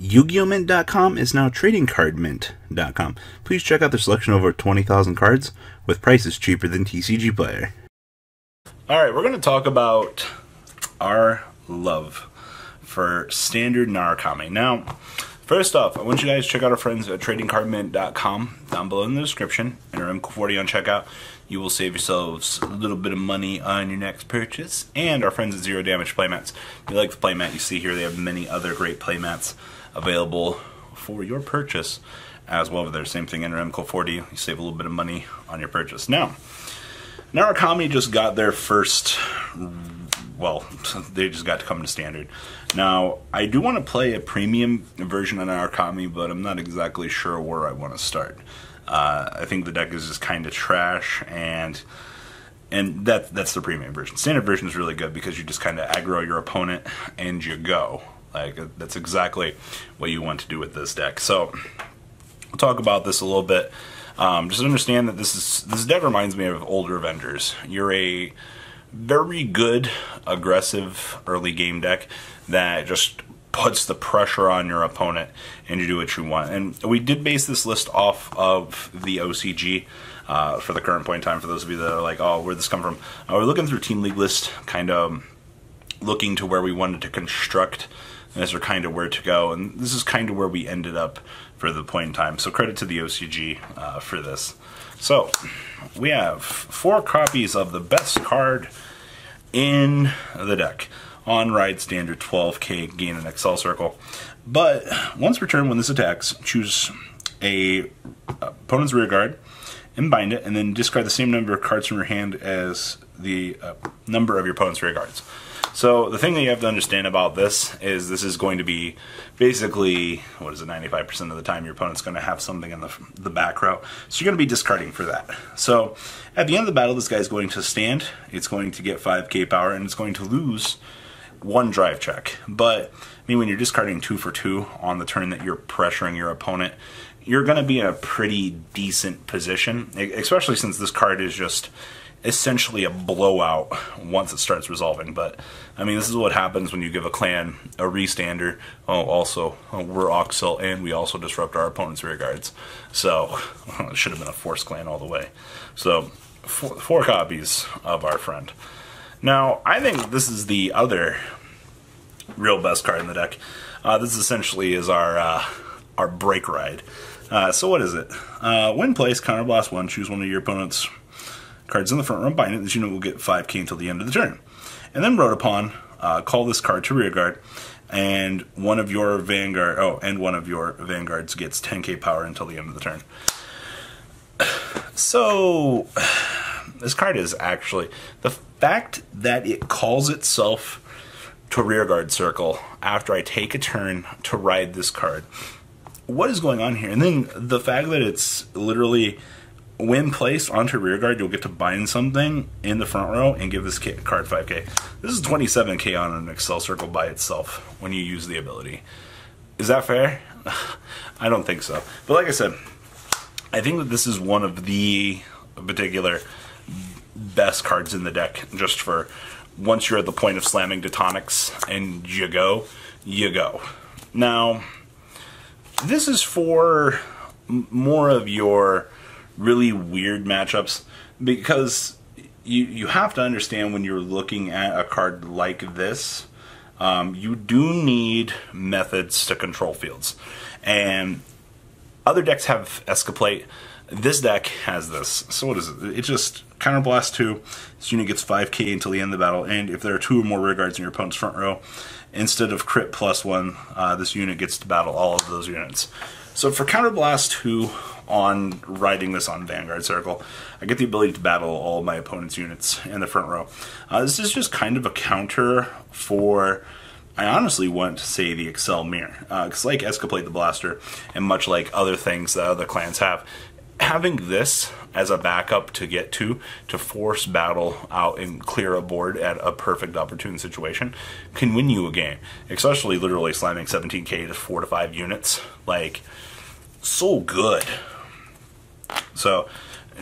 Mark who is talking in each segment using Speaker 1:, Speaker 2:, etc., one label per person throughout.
Speaker 1: Yu-Gi-Oh! Mint.com is now TradingCardMint.com. Please check out their selection of over 20,000 cards with prices cheaper than TCG Player. Alright, we're going to talk about our love for standard Narukami. Now, first off, I want you guys to check out our friends at TradingCardMint.com down below in the description. Enter M40 on checkout. You will save yourselves a little bit of money on your next purchase. And our friends at Zero Damage Playmats. If you like the playmat you see here, they have many other great playmats available for your purchase as well. They're the same thing, enter M40, you save a little bit of money on your purchase. Now, Narukami just got their first, well, they just got to come to standard. Now, I do want to play a premium version of Narukami, but I'm not exactly sure where I want to start. I think the deck is just kind of trash, and that's the premium version. Standard version is really good because you just kind of aggro your opponent and you go. Like, that's exactly what you want to do with this deck. So, we'll talk about this a little bit. Just understand that this deck reminds me of older Avengers. You're a very good, aggressive early game deck that just puts the pressure on your opponent and you do what you want. And we did base this list off of the OCG for the current point in time. For those of you that are like, oh, where'd this come from? We're looking through Team League list, kind of looking to where we wanted to construct as or kind of where to go, and this is kind of where we ended up for the point in time. So credit to the OCG for this. So we have 4 copies of the best card in the deck. On ride standard 12k, gain an Excel circle. But once per turn, when this attacks, choose a opponent's rear guard and bind it, and then discard the same number of cards from your hand as the number of your opponent's rear guards. So the thing that you have to understand about this is going to be basically, what is it, 95% of the time your opponent's going to have something in the back row. So you're going to be discarding for that. So at the end of the battle, this guy's going to stand, it's going to get 5k power, and it's going to lose 1 drive check. But I mean, when you're discarding 2 for 2 on the turn that you're pressuring your opponent, you're going to be in a pretty decent position, especially since this card is just essentially a blowout once it starts resolving. But I mean, this is what happens when you give a clan a restander. Oh, also, we're Oxel and we also disrupt our opponent's rear guards. So it should have been a force clan all the way. So 4 copies of our friend. Now, I think this is the other real best card in the deck. This essentially is our break ride. So what is it? When placed, counterblast 1, choose one of your opponent's cards in the front row, bind it. This unit will get 5k until the end of the turn. And then wrote upon, call this card to rear guard, and one of your vanguards gets 10k power until the end of the turn. So this card is actually, the fact that it calls itself to rearguard circle after I take a turn to ride this card, what is going on here? And then the fact that it's literally, when placed onto rearguard, you'll get to bind something in the front row and give this card 5k. This is 27k on an Excel circle by itself when you use the ability. Is that fair? I don't think so. But like I said, I think that this is one of the particular best cards in the deck, just for once you're at the point of slamming Detonix and you go, you go. Now, this is for more of your really weird matchups, because you have to understand when you're looking at a card like this, you do need methods to control fields. And other decks have Escaplate. This deck has this. So what is it? It just counterblast 2. This unit gets 5k until the end of the battle, and if there are 2 or more rear guards in your opponent's front row, instead of crit +1, this unit gets to battle all of those units. So for counterblast 2 on riding this on Vanguard Circle, I get the ability to battle all my opponent's units in the front row. This is just kind of a counter for, I honestly want to say, the Excel Mirror. Because like Escaplate the Blaster, and much like other things that other clans have, having this as a backup to get to force battle out and clear a board at a perfect opportune situation can win you a game. Especially literally slamming 17k to 4 to 5 units. Like, so good. So,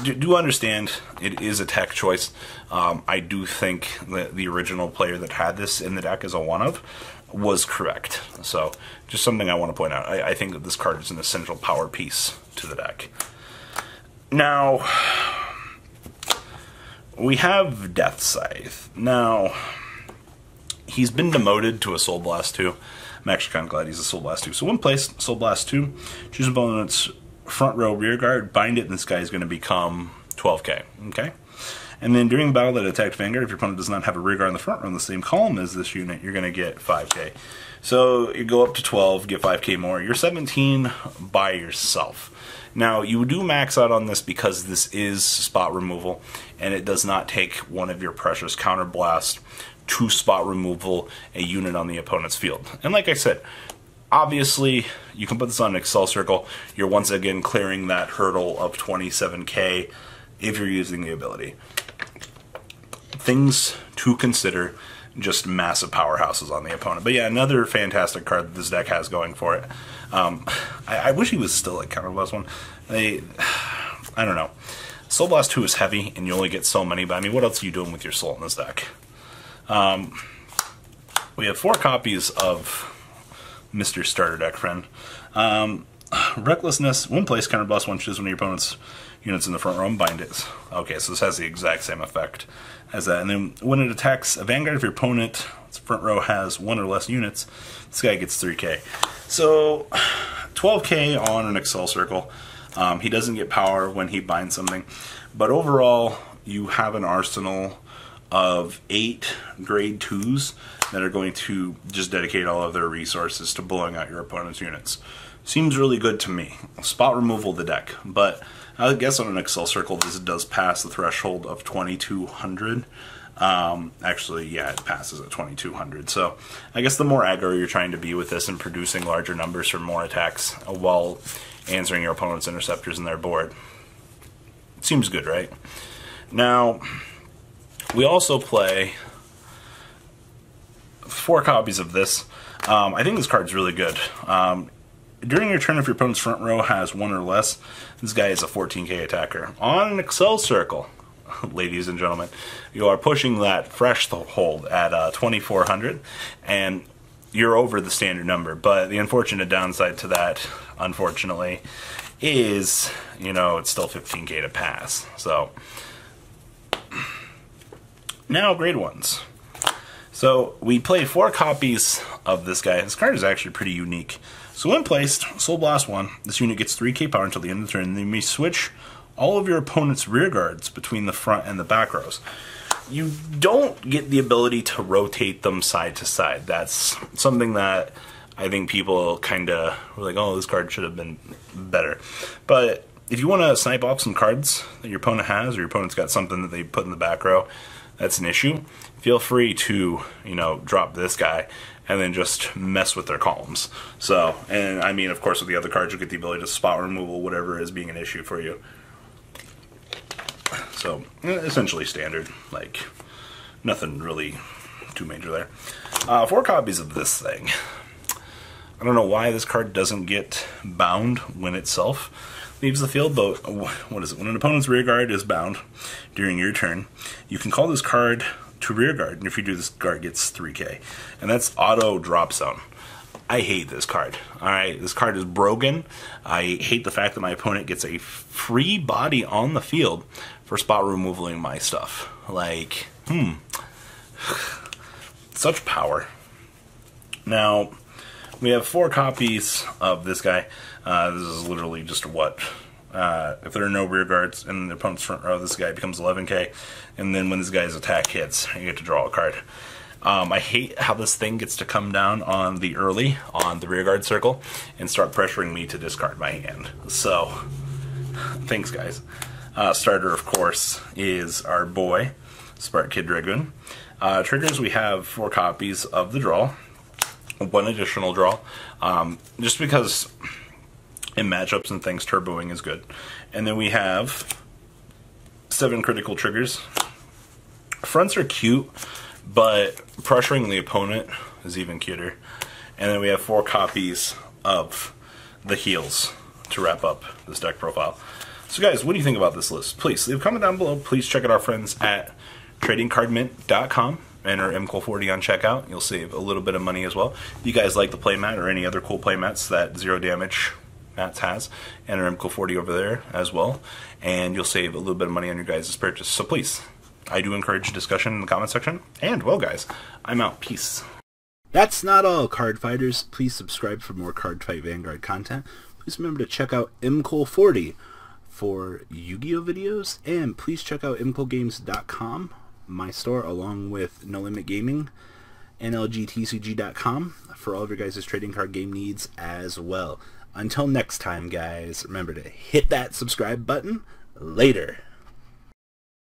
Speaker 1: do understand it is a tech choice. I do think that the original player that had this in the deck is a one of. was correct. So, just something I want to point out. I think that this card is an essential power piece to the deck. Now, we have Death Scythe. Now, he's been demoted to a Soul Blast 2. I'm actually kind of glad he's a Soul Blast 2. So one place, Soul Blast 2, choose an opponent's front row rear guard, bind it, and this guy is going to become 12k. Okay? And then during the battle that attacked Vanguard, if your opponent does not have a rear guard in the front row in the same column as this unit, you're going to get 5k. So you go up to 12, get 5k more. You're 17 by yourself. Now, you do max out on this because this is spot removal, and it does not take one of your precious counterblast to spot removal a unit on the opponent's field. And like I said, obviously, you can put this on an Excel circle. You're once again clearing that hurdle of 27k if you're using the ability. Things to consider, just massive powerhouses on the opponent. But yeah, another fantastic card that this deck has going for it. I wish he was still like Counterblast 1. I don't know. Soul Blast 2 is heavy, and you only get so many, but I mean, what else are you doing with your soul in this deck? We have 4 copies of Mr. Starter Deck Friend. Recklessness, one place, Counterblast 1, choose one of your opponent's units in the front row and bind it. Okay, so this has the exact same effect as that. And then when it attacks a Vanguard, if your opponent's front row has 1 or less units, this guy gets 3k. So 12k on an Excel circle. He doesn't get power when he binds something, but overall you have an arsenal of 8 grade 2s that are going to just dedicate all of their resources to blowing out your opponent's units. Seems really good to me. Spot removal the deck, but I guess on an Excel circle this does pass the threshold of 2200. Actually, yeah, it passes at 2200. So I guess the more aggro you're trying to be with this and producing larger numbers for more attacks while answering your opponent's interceptors in their board, seems good, right? Now, we also play 4 copies of this. I think this card's really good. During your turn, if your opponent's front row has 1 or less, this guy is a 14k attacker. On an Excel circle, ladies and gentlemen, you are pushing that threshold at 2400, and you're over the standard number. But the unfortunate downside to that, unfortunately, is, you know, it's still 15k to pass. So, now grade 1s. So, we played 4 copies of this guy. This card is actually pretty unique. So when placed, Soul Blast 1, this unit gets 3k power until the end of the turn, and then you may switch all of your opponent's rear guards between the front and the back rows. You don't get the ability to rotate them side to side. That's something that I think people kind of were like, oh, this card should have been better. But if you want to snipe off some cards that your opponent has, or your opponent's got something that they put in the back row that's an issue, feel free to, you know, drop this guy and then just mess with their columns. So, and I mean, of course, with the other cards, you get the ability to spot removal whatever is being an issue for you. So, essentially standard, like, nothing really too major there. 4 copies of this thing. I don't know why this card doesn't get bound when itself leaves the field, but what is it? When an opponent's rear guard is bound during your turn, you can call this card to rear guard, and if you do, this guard gets 3k. And that's auto drop zone. I hate this card. Alright, this card is broken. I hate the fact that my opponent gets a free body on the field for spot removaling my stuff. Like, such power. Now, we have 4 copies of this guy. This is literally just what? If there are no rear guards in the opponent's front row, this guy becomes 11k. And then when this guy's attack hits, you get to draw a card. I hate how this thing gets to come down on the rear guard circle and start pressuring me to discard my hand. So, thanks guys. Starter, of course, is our boy, Spark Kid Dragoon. Triggers, we have 4 copies of the draw. 1 additional draw. Just because in matchups and things, turboing is good. And then we have 7 critical triggers. Fronts are cute, but pressuring the opponent is even cuter. And then we have 4 copies of the heels to wrap up this deck profile. So guys, what do you think about this list? Please leave a comment down below. Please check out our friends at tradingcardmint.com. enter MCOL40 on checkout. You'll save a little bit of money as well. If you guys like the playmat or any other cool playmats that Zero Damage Mats has, enter MCOL40 over there as well, and you'll save a little bit of money on your guys' purchase. So please, I do encourage discussion in the comment section. And, well guys, I'm out. Peace. That's not all, card fighters. Please subscribe for more Cardfight Vanguard content. Please remember to check out MCOL40 for Yu-Gi-Oh videos, and please check out MCOLGames.com, my store, along with No Limit Gaming, NLGTCG.com for all of your guys' trading card game needs as well. Until next time, guys, remember to hit that subscribe button. Later.